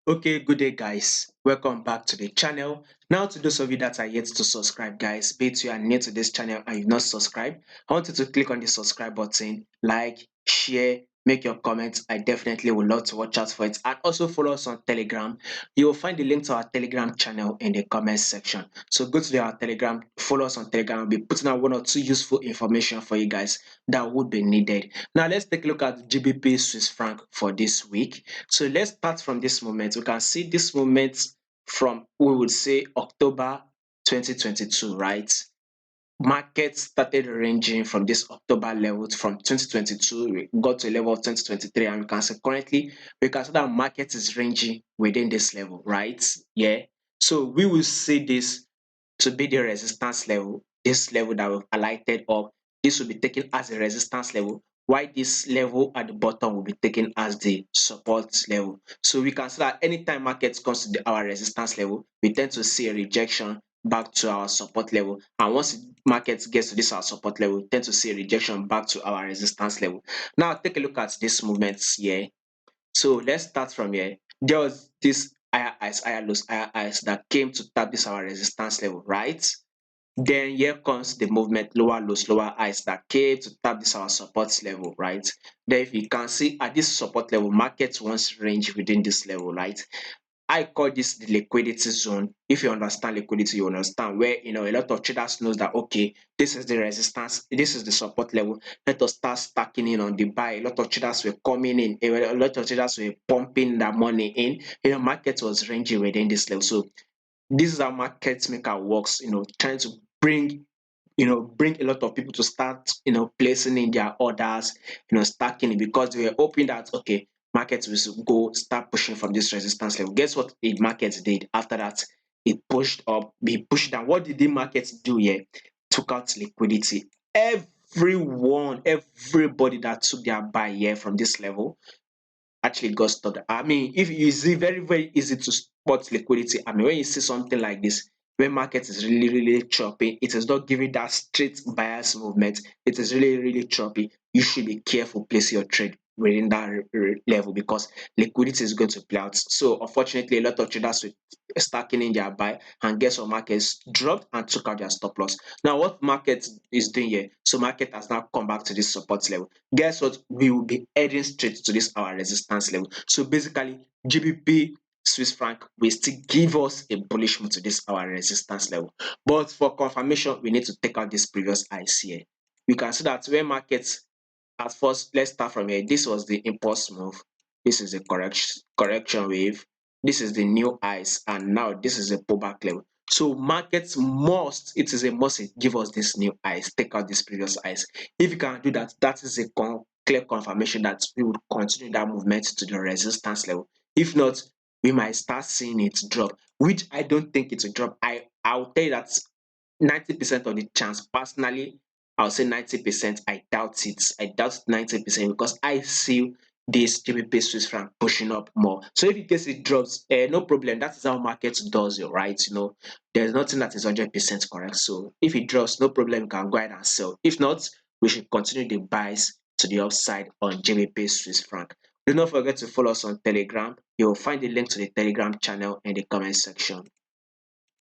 Okay, good day, guys. Welcome back to the channel. Now, to those of you that are yet to subscribe, guys, be it you are new to this channel and you've not subscribed, I want you to click on the subscribe button, like, share, make your comments. I definitely would love to watch out for it. And also follow us on Telegram. You will find the link to our Telegram channel in the comment section. So go to our Telegram, follow us on Telegram. I'll be putting out one or two useful information for you guys that would be needed. Now, let's take a look at GBP Swiss franc for this week. So let's start from this moment. We can see this moment from, we would say, October 2022, right? Market started ranging from this October level from 2022. We got to a level of 2023, and we can say currently we can see that market is ranging within this level, right? Yeah. So we will see this to be the resistance level, this level that we've highlighted up. This will be taken as a resistance level, while this level at the bottom will be taken as the support level. So we can see that anytime market comes to our resistance level, we tend to see a rejection back to our support level. And once market gets to this our support level, we tend to see a rejection back to our resistance level. Now take a look at these movements here. So let's start from here. There was this higher highs, higher lows, higher highs that came to tap this our resistance level, right? Then here comes the movement, lower lows, lower highs that came to tap this our support level, right? Then if you can see at this support level, market wants range within this level, right? I call this the liquidity zone. If you understand liquidity, you understand where a lot of traders knows that okay, this is the resistance, this is the support level. Let us start stacking in on the buy. A lot of traders were coming in, a lot of traders were pumping their money in. Market was ranging within this level. So this is how market maker works, trying to bring a lot of people to start, placing in their orders, stacking it because they were hoping that okay, markets will go start pushing from this resistance level. Guess what the market did after that? It pushed up, it pushed down. What did the market do here? Took out liquidity. Everybody that took their buy here from this level actually got stopped. I mean, if you see, very, very easy to spot liquidity. I mean, when you see something like this, when market is really, really choppy, it is not giving that straight bias movement. It is really, really choppy. You should be careful place your trade within that level because liquidity is going to play out. So unfortunately, a lot of traders were stacking in their buy, and guess what? Markets dropped and took out their stop loss. Now, what market is doing here? So market has now come back to this support level. Guess what? We will be heading straight to this our resistance level. So basically, GBP Swiss franc will still give us a bullish move to this our resistance level. But for confirmation, we need to take out this previous highs here. We can see that when markets at first, let's start from here. This was the impulse move. This is the correction wave. This is the new highs, and now this is the pullback level. So markets must, it is a must give us this new highs, take out this previous highs. If you can do that, that is a clear confirmation that we would continue that movement to the resistance level. If not, we might start seeing it drop, which I don't think it will drop. I'll tell you that 90% of the chance, personally, I'll say 90%. I doubt it. I doubt 90% because I see this GBP Swiss franc pushing up more. So if in case it drops, no problem. That is how market does it, right? There's nothing that is 100% correct. So if it drops, no problem. You can go ahead and sell. If not, we should continue the buys to the upside on GBP Swiss franc. Do not forget to follow us on Telegram. You will find the link to the Telegram channel in the comment section.